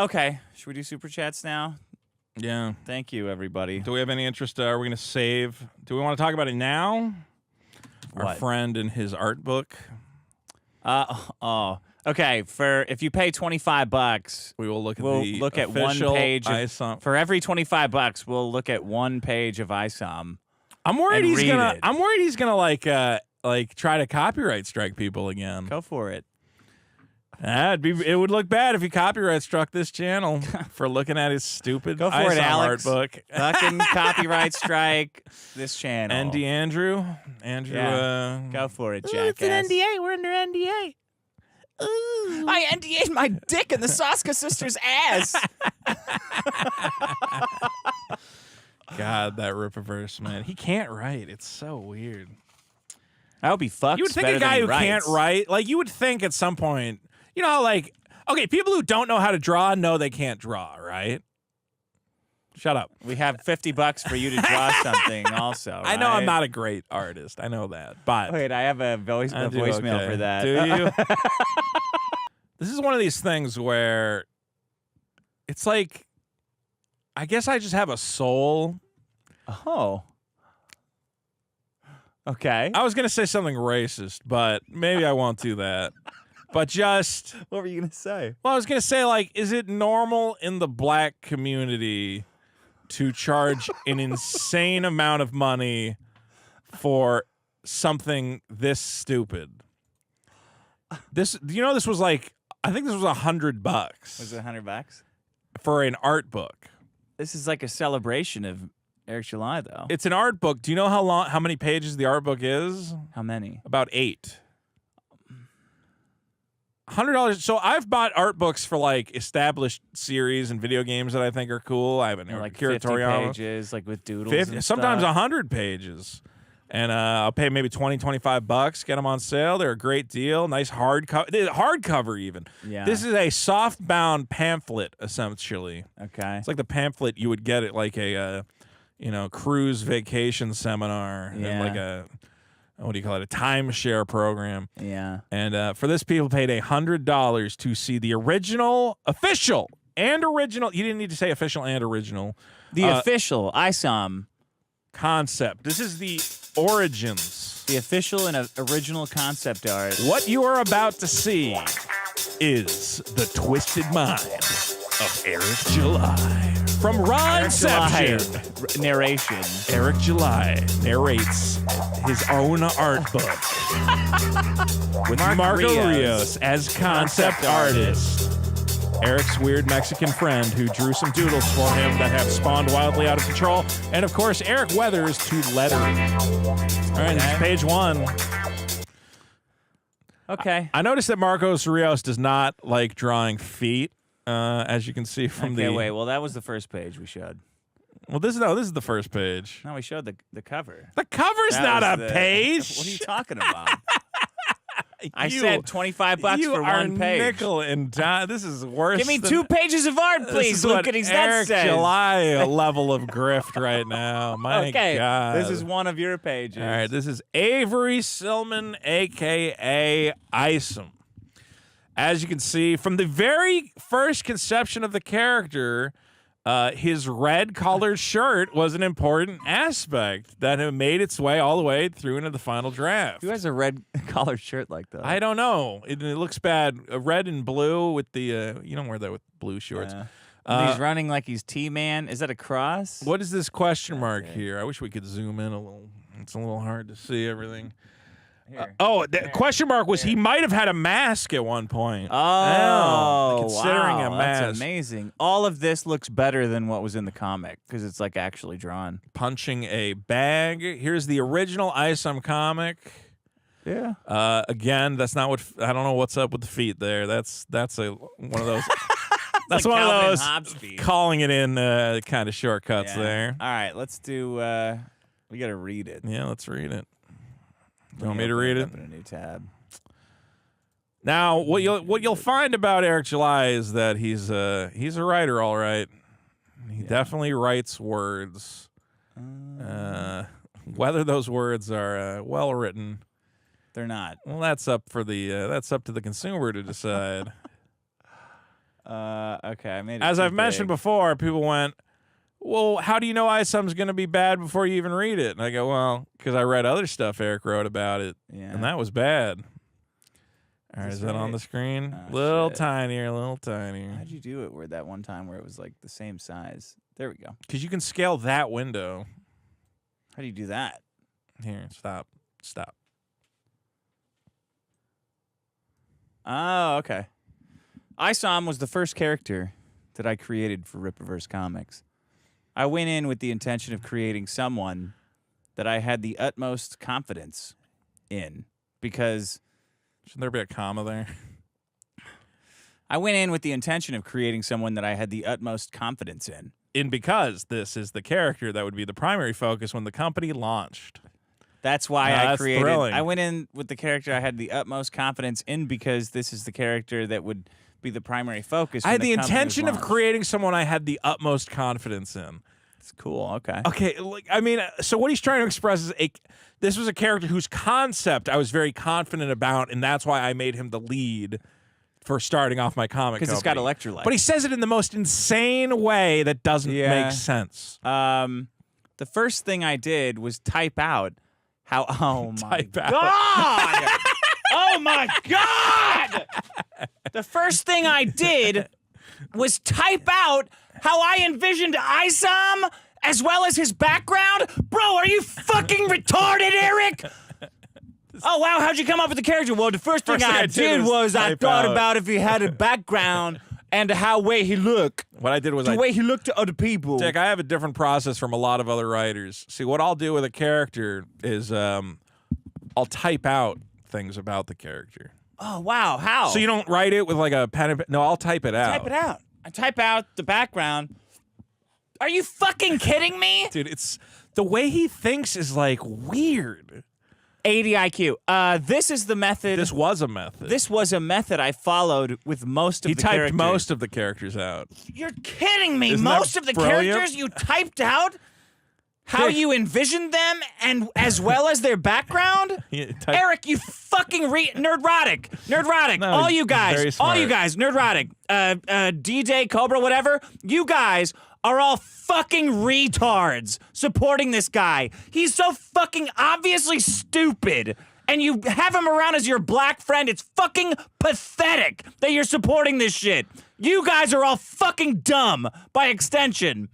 Okay. Should we do super chats now? Yeah. Thank you, everybody. Do we have any interest? Are we going to save? Do we want to talk about it now? Our What? friend and his art book. Okay. If you pay $25, We will look at we'll the look at one official page. ISOM. For every $25, we'll look at one page of ISOM. I'm worried and he's read gonna. it. I'm worried he's gonna like try to copyright strike people again. Go for it. It would look bad if he copyright struck this channel for looking at his stupid Go for ISOM it, Alex. art book. Fucking copyright strike this channel. Andrew. Yeah. Go for it, jackass. It's an NDA. We're under NDA. Ooh. I NDA'd my dick in the Saska sisters' ass. God, that Rippaverse, man. He can't write. It's so weird. I hope he fucks. You would think better a guy than who he can't writes. write, like you would think at some point, you know, like, okay, people who don't know how to draw know they can't draw, right? Shut up. We have $50 for you to draw something also, I know right? I'm not a great artist. I know that. But Wait, I have a voicemail okay. for that. Do you? This is one of these things where it's like, I guess I just have a soul. Oh. Okay. I was going to say something racist, but maybe I won't do that. But just, What were you going to say? well, I was going to say, like, is it normal in the black community to charge an insane amount of money for something this stupid? This was like, I think this was $100 Was it $100? for an art book. This is like a celebration of Eric July, though. It's an art book. Do you know how many pages the art book is? How many? About 8. $100. So I've bought art books for like established series and video games that I think are cool. I have an Like Akira 50 Toriyama. pages, like with doodles 50, and sometimes stuff. 100 pages. And I'll pay maybe $20, $25. Get them on sale. They're a great deal. Nice hardcover even. Yeah. This is a soft-bound pamphlet, essentially. Okay. It's like the pamphlet you would get at like a, cruise vacation seminar. And Yeah. like a, what do you call it? A timeshare program. Yeah. And for this, people paid $100 to see the official and original. You didn't need to say official and original. The official ISOM. Concept. This is the origins. The official and original concept art. What you are about to see is the twisted mind of Eric July. From Ronception. Narration. Eric July narrates his own art book with Marco Rios as concept artist. Eric's weird Mexican friend who drew some doodles for him that have spawned wildly out of control. And, of course, Eric Weathers to lettering. All right, this is page 1. Okay. I noticed that Marcos Rios does not like drawing feet, as you can see from Okay, wait. Well, that was the first page we showed. Well, this is the first page. No, we showed the cover. The cover's That not was a page. What are you talking about? I said $25 for one page. Nickel and dime. This is worse. Give me than, 2 pages of art, This please. is Look what at his Eric says. July level of grift right now. My Okay, God. this is one of your pages. All right, this is Avery Silman, a.k.a. ISOM. As you can see, from the very first conception of the character, his red-colored shirt was an important aspect that had made its way all the way through into the final draft. Who has a red collared shirt like that? I don't know. It looks bad. Red and blue with the, you don't wear that with blue shorts. He's running like he's T-Man. Is that a cross? What is this question mark here? I wish we could zoom in a little. It's a little hard to see everything. The question mark was he might have had a mask at one point. Oh, considering wow, a mask. That's amazing. All of this looks better than what was in the comic because it's like actually drawn. Punching a bag. Here's the original ISOM comic. Yeah. Again, that's not what I don't know what's up with the feet there. That's one of those. That's like one Calvin of those Hobbes feet. calling it in kind of shortcuts there. All right, let's do. We gotta read it. Yeah, let's read it. You want me to read it? Open a new tab. Now, what you'll find about Eric July is that he's a writer, all right. He definitely writes words. Whether those words are well written, they're not. well, that's up to the consumer to decide. Okay, I made it. As too I've mentioned big. before, people went, well, how do you know ISOM's going to be bad before you even read it? And I go, well, because I read other stuff Eric wrote about it, Yeah. and that was bad. All right, this is that on right? the screen? Oh, Little shit. tinier, little tinier. How'd you do it? Where that one time where it was like the same size? There we go. Because you can scale that window. How do you do that? Here, stop. Oh, okay. ISOM was the first character that I created for Rippaverse Comics. I went in with the intention of creating someone that I had the utmost confidence in because Shouldn't there be a comma there? I went in with the intention of creating someone that I had the utmost confidence in. Because this is the character that would be the primary focus when the company launched. That's why I That's created. thrilling. I went in with the character I had the utmost confidence in because this is the character that would be the primary focus. I when had the company was intention of launched. creating someone I had the utmost confidence in. It's cool. Okay. Okay, like I mean, so what he's trying to express is this was a character whose concept I was very confident about, and that's why I made him the lead for starting off my comic. Because it's got electrolyte. But he says it in the most insane way that doesn't make sense. The first thing I did was type out how. Oh my Type out. god! Oh my god! The first thing I did was type out how I envisioned ISOM as well as his background. Bro, are you fucking retarded, Eric? Oh, wow, how'd you come up with the character? Well, the first thing I did was I thought about if he had a background and how way he looked. What I did was The way he looked to other people. Dick, I have a different process from a lot of other writers. See, what I'll do with a character is I'll type out things about the character. Oh, wow, how? So you don't write it with like a pen and no, I'll type it out. Type it out. I type out the background. Are you fucking kidding me? Dude, it's the way he thinks is like weird. 80 IQ. This is the method. This was a method. This was a method I followed with most of he the typed characters. most of the characters out. You're kidding me. Isn't that Most of the brilliant? characters you typed out how Dick. you envisioned them and as well as their background? He typed- Eric, you fucking nerdrotic. Nerdrotic. No, all he's you guys. very smart. All you guys. Nerdrotic. DJ, Cobra, whatever. You guys are all fucking retards supporting this guy. He's so fucking obviously stupid. And you have him around as your black friend. It's fucking pathetic that you're supporting this shit. You guys are all fucking dumb by extension.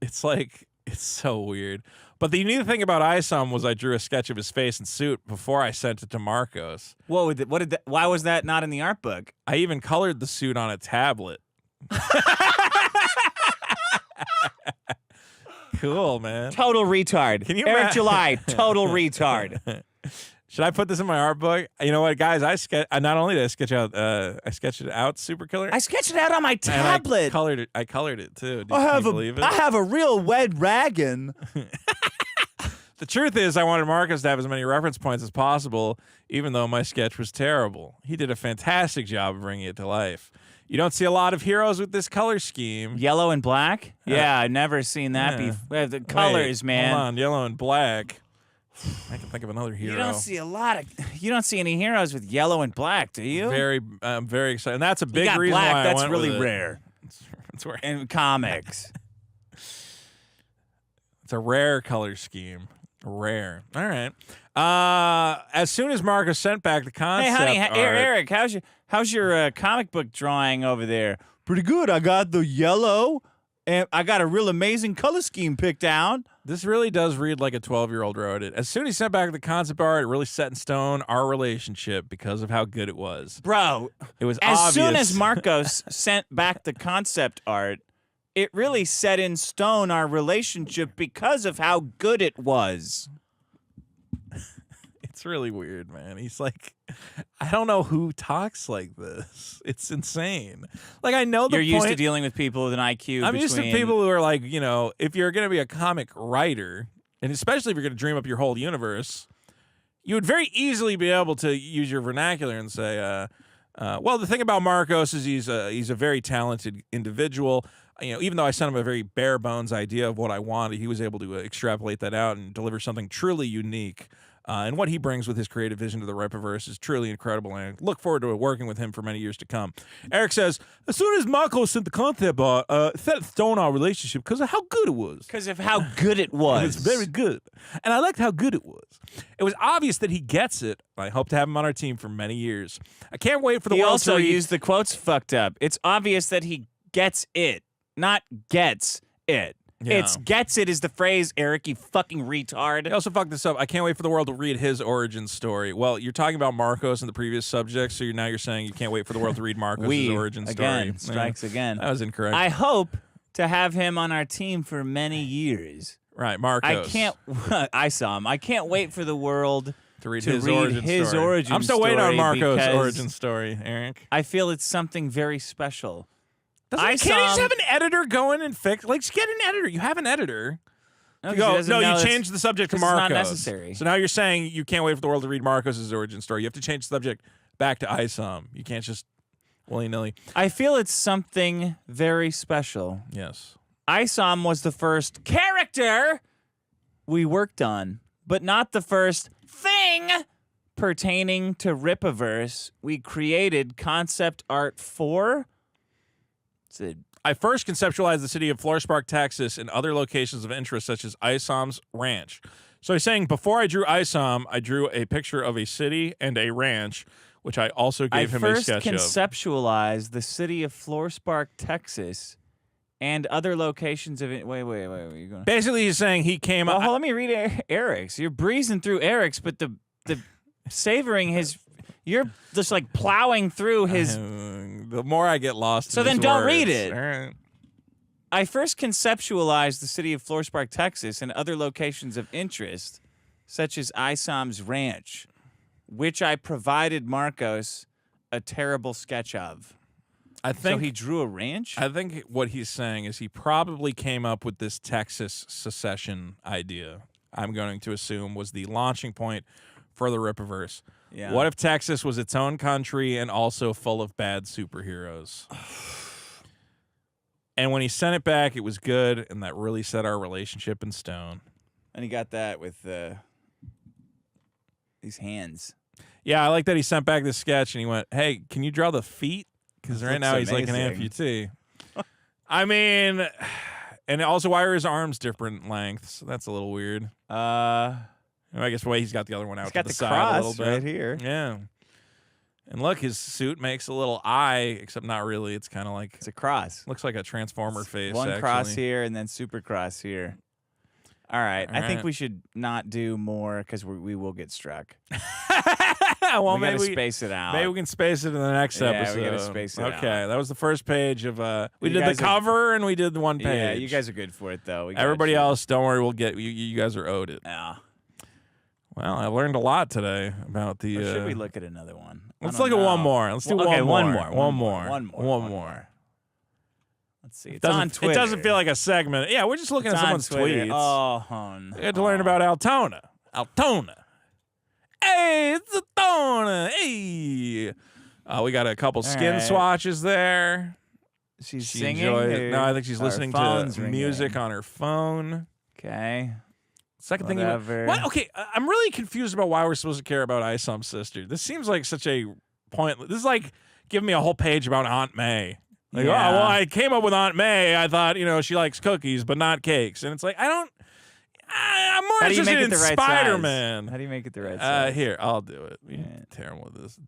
It's like, it's so weird. But the unique thing about ISOM was I drew a sketch of his face and suit before I sent it to Marcos. What did that, why was that not in the art book? I even colored the suit on a tablet. Cool, man. Total retard. Can you Eric imagine? July, total retard. Should I put this in my art book? You know what, guys? I not only did I sketch out, I sketched it out, super killer. I sketched it out on my and tablet. I colored it too. Can I you believe it? have a real wet dragon. The truth is, I wanted Marcus to have as many reference points as possible, even though my sketch was terrible. He did a fantastic job of bringing it to life. You don't see a lot of heroes with this color scheme. Yellow and black? Yeah, I've never seen that Yeah. before. The colors, Wait, man. Hold on, yellow and black. I can think of another hero. You don't see any heroes with yellow and black, do you? I'm very excited. And that's a You big got reason black, why I that's went really with it. rare It's rare. in comics. It's a rare color scheme. Rare. All right. As soon as Marcus sent back the Hey, concept honey, art, Eric, how's your comic book drawing over there? Pretty good. I got the yellow, and I got a real amazing color scheme picked out. this really does read like a 12-year-old wrote it. As soon as he sent back the concept art, it really set in stone our relationship because of how good it was. Bro, It was as obvious. soon as Marcos sent back the concept art, it really set in stone our relationship because of how good it was. It's really weird, man. He's like, I don't know who talks like this. It's insane. Like, I know the You're used to point- dealing with people with an IQ. I'm used to between- people who are like, you know, if you're going to be a comic writer, and especially if you're going to dream up your whole universe, you would very easily be able to use your vernacular and say, well, the thing about Marcos is he's a very talented individual. You know, even though I sent him a very bare bones idea of what I wanted, he was able to extrapolate that out and deliver something truly unique. And what he brings with his creative vision to the Rippaverse is truly incredible, and I look forward to working with him for many years to come. Eric says, as soon as Marco sent the concept art, set in stone our relationship because of how good it was. Because of how good it was. It was very good. And I liked how good it was. It was obvious that he gets it. I hope to have him on our team for many years. I can't wait for the He world also to read. used the quotes fucked up. It's obvious that he gets it, not gets it. Yeah. It's gets it is the phrase, Eric, you fucking retard. He also fucked this up. I can't wait for the world to read his origin story. Well, you're talking about Marcos in the previous subject, so now you're saying you can't wait for the world to read Marcos' origin story. Again, strikes again. That was incorrect. I hope to have him on our team for many years. Right, Marcos. I can't. I saw him. I can't wait for the world to read his origin story. I'm still waiting on Marcos' origin story, Eric. I feel it's something very special. Can't you just have an editor go in and fix? Like, just get an editor. You have an editor. No, you changed the subject to Marcos. It's not necessary. So now you're saying you can't wait for the world to read Marcos' origin story. You have to change the subject back to ISOM. You can't just willy-nilly. I feel it's something very special. Yes. ISOM was the first character we worked on, but not the first thing pertaining to Rippaverse we created concept art for. I first conceptualized the city of Florespark, Texas, and other locations of interest, such as ISOM's ranch. So he's saying before I drew ISOM, I drew a picture of a city and a ranch, which I also gave him a sketch of. I first conceptualized the city of Florespark, Texas, and other locations of it. Wait. Where are you going? Basically, he's saying he came up. Let me read Eric's. You're breezing through Eric's, but the savoring his. You're just like plowing through his. The more I get lost. So in then his don't words. read it. All right. I first conceptualized the city of Florespark, Texas, and other locations of interest, such as ISOM's ranch, which I provided Marcos a terrible sketch of. I think so he drew a ranch? I think what he's saying is he probably came up with this Texas secession idea. I'm going to assume was the launching point for the Rippaverse. Yeah. What if Texas was its own country and also full of bad superheroes? And when he sent it back, it was good, and that really set our relationship in stone. And he got that with these hands. Yeah, I like that he sent back this sketch, and he went, hey, can you draw the feet? Because right now he's like an amputee. I mean, and also, why are his arms different lengths? That's a little weird. I guess the way he's got the other one out to the side a little bit. Right here. Yeah. And look, his suit makes a little eye, except not really. It's kind of like... It's a cross. Looks like a Transformer face, One actually. cross here and then super cross here. All right. All I think right. we should not do more because we will get struck. Well, we maybe gotta space it out. Maybe we can space it in the next episode. we gotta space it out. Okay, that was the first page of... we You did the guys cover and we did the one page. Yeah, you guys are good for it, though. We got Everybody you. else, don't worry, we'll get... You guys are owed it. Yeah. Well, I learned a lot today about the... Or should we look at another one? Let's look at one more. Let's do one more. One more. Let's see. It's on Twitter. It doesn't feel like a segment. Yeah, we're just looking at someone's tweets. Oh, no. We had to learn about Altona. Hey, it's Altona. Hey. We got a couple skin swatches there. She's She singing. enjoyed it. No, I think she's Her listening to phone's music ringing. on her phone. Okay. Second Whatever. thing, what? Okay, I'm really confused about why we're supposed to care about ISOM's sister. This seems like such a pointless. This is like giving me a whole page about Aunt May. Like, Yeah. oh, well, I came up with Aunt May. I thought, she likes cookies, but not cakes. And it's like, I'm more How do you interested make it in the right Spider-Man. size? How do you make it the right size? Here, I'll do it. Yeah. Terrible with this.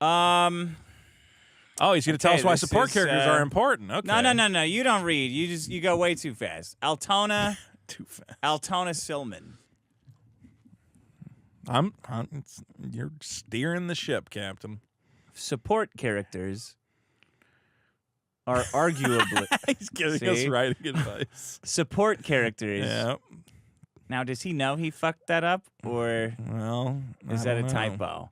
Oh, he's going to tell us why this support is, characters are important. Okay. No. You don't read. You go way too fast. Altona. Too fast. Altona Silman. You're steering the ship, Captain. Support characters are arguably. He's giving us writing advice. Support characters. Yeah. Now, does he know he fucked that up, or Well, is I that a don't know. typo?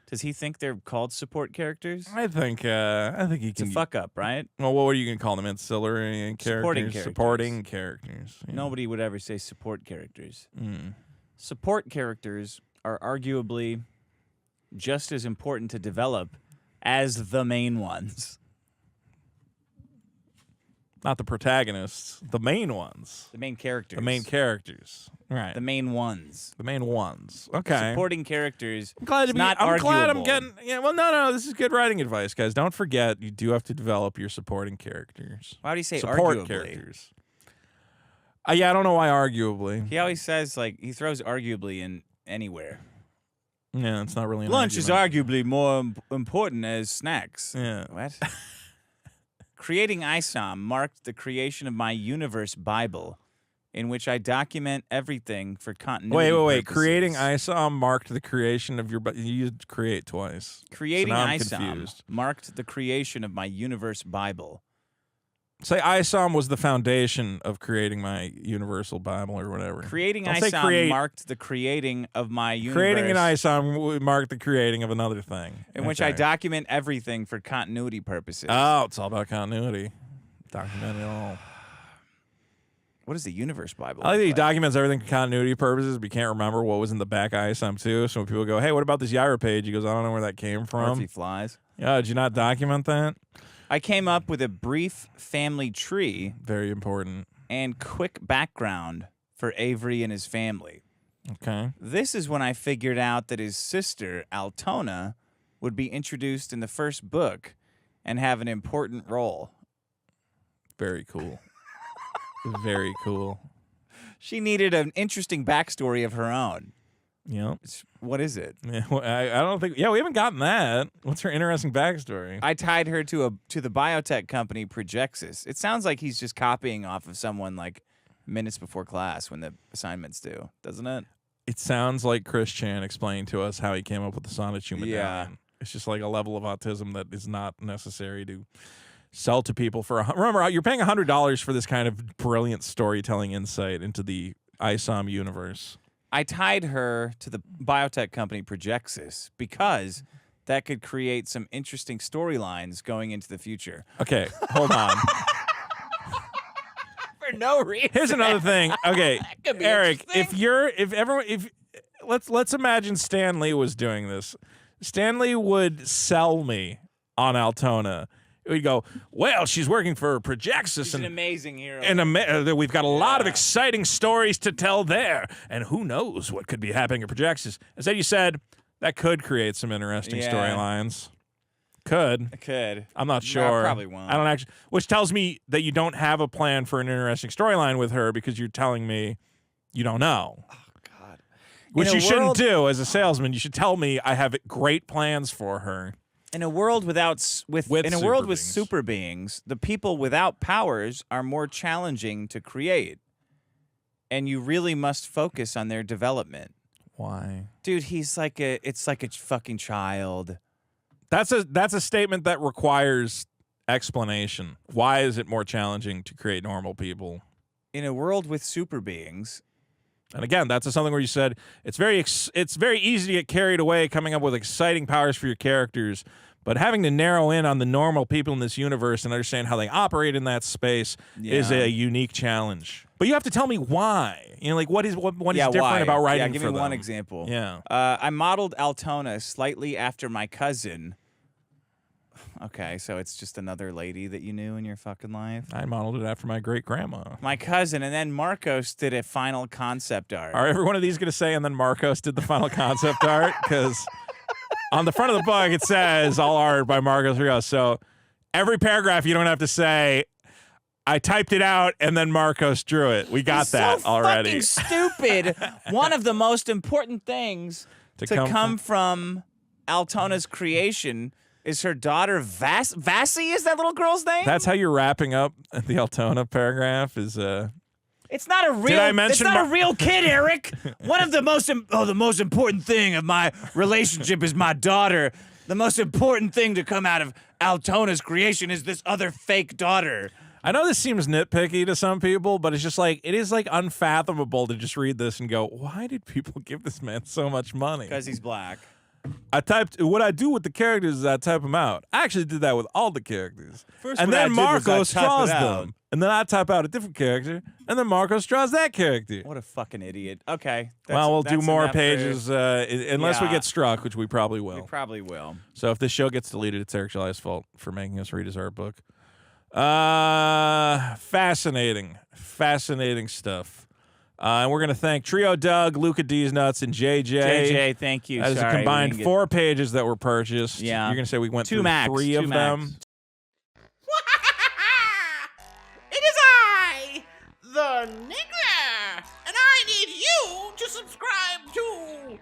Does he think they're called support characters? I think he It's a can. fuck up, right? Well, what are you gonna call them? Ancillary characters. Supporting characters. Yeah. Nobody would ever say support characters. Mm. Support characters are arguably just as important to develop as the main ones. Not the protagonists, the main ones. The main characters. The main characters. Right. The main ones. The main ones. Okay. Supporting characters. I'm glad to be. Not I'm glad I'm arguable. getting. Yeah. Well, no. This is good writing advice, guys. Don't forget, you do have to develop your supporting characters. Why do you say Support arguably? characters. Yeah, I don't know why arguably. He always says, like, he throws arguably in anywhere. Yeah, it's not really an Lunch is argument. arguably more important as snacks. Yeah. What? Creating ISOM marked the creation of my universe Bible, in which I document everything for continuity Wait. purposes. Creating ISOM marked the creation of your. You used create twice. Creating so now I'm ISOM confused. marked the creation of my universe Bible. Say ISOM was the foundation of creating my universal Bible or whatever. Creating Don't say ISOM create. marked the creating of my universe. Creating an ISOM would mark the creating of another thing. in which I Okay. document everything for continuity purposes. Oh, it's all about continuity. Document it all. What is the universe Bible? I like that he look like? documents everything for continuity purposes, but you can't remember what was in the back ISOM too. So when people go, hey, what about this Yaira page? He goes, I don't know where that came Or if he from. flies. Yeah, did you not document that? I came up with a brief family tree Very important. and quick background for Avery and his family. Okay. This is when I figured out that his sister, Altona, would be introduced in the first book and have an important role. Very cool. Very cool. She needed an interesting backstory of her own. Yep. What is it? Yeah, well, I don't think. Yeah, we haven't gotten that. What's her interesting backstory? I tied her to the biotech company Projexis. It sounds like he's just copying off of someone like minutes before class when the assignment's due, doesn't it? It sounds like Chris Chan explained to us how he came up with the Sonachuma Yeah. medallion. It's just like a level of autism that is not necessary to sell to people for. Remember, you're paying $100 for this kind of brilliant storytelling insight into the ISOM universe. I tied her to the biotech company Projexis because that could create some interesting storylines going into the future. Okay, hold on. For no reason. Here's another thing. Okay, could be Eric, interesting. let's imagine Stan Lee was doing this. Stan Lee would sell me on Altona. We'd go, well, she's working for Projexis, She's an amazing hero. and we've got a lot of Yeah. exciting stories to tell there, and who knows what could be happening at Projexis. Instead, you said that could create some interesting Yeah. storylines. Could. I could. I'm not No, sure. probably won't. I don't actually, which tells me that you don't have a plan for an interesting storyline with her because you're telling me you don't know. God. Which In a you shouldn't world- do as a salesman. You should tell me I have great plans for her. In a world with super world with beings. super beings, the people without powers are more challenging to create. And you really must focus on their development. Why? Dude, it's like a fucking child. That's a statement that requires explanation. Why is it more challenging to create normal people? In a world with super beings, And again, that's something where you said it's very easy to get carried away coming up with exciting powers for your characters, but having to narrow in on the normal people in this universe and understand how they operate in that space is Yeah. a unique challenge. But you have to tell me why. You know, like what is different why? about writing Yeah, give for me one them? example. Yeah. I modeled Altona slightly after my cousin. Okay, so it's just another lady that you knew in your fucking life. I modeled it after my great grandma. My cousin, and then Marcos did a final concept art. Are every one of these going to say, and then Marcos did the final concept art? Because on the front of the book, it says all art by Marcos Rios. So every paragraph, you don't have to say, I typed it out and then Marcos drew it. We got He's that so already. Fucking stupid. One of the most important things To to come come from Altona's creation is her daughter Vassie. Is that little girl's name? That's how you're wrapping up the Altona paragraph is It's not a real. I mention It's not Mar- a real kid, Eric. One of the most important thing of my relationship is my daughter. The most important thing to come out of Altona's creation is this other fake daughter. I know this seems nitpicky to some people, but it's just like it is like unfathomable to just read this and go, why did people give this man so much money? Because he's black. What I do with the characters is I type them out. I actually did that with all the characters. First and what I then did was I Marcos type it draws out. them. And then I type out a different character, and then Marcos draws that character. What a fucking idiot. Okay. Well, we'll do that's more enough for- pages unless we Yeah. get struck, which we probably will. We probably will. So if this show gets deleted, it's Eric July's fault for making us read his art book. Fascinating stuff. And we're going to thank Trio Doug, Luca D's Nuts, and JJ. JJ, thank you. As a Sorry, combined we didn't 4 pages that were purchased. Yeah. You're going to say we went Two through max, 3 two of max. them? It is I, the Nigger, and I need you to subscribe to,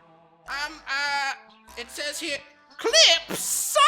it says here, Clip Some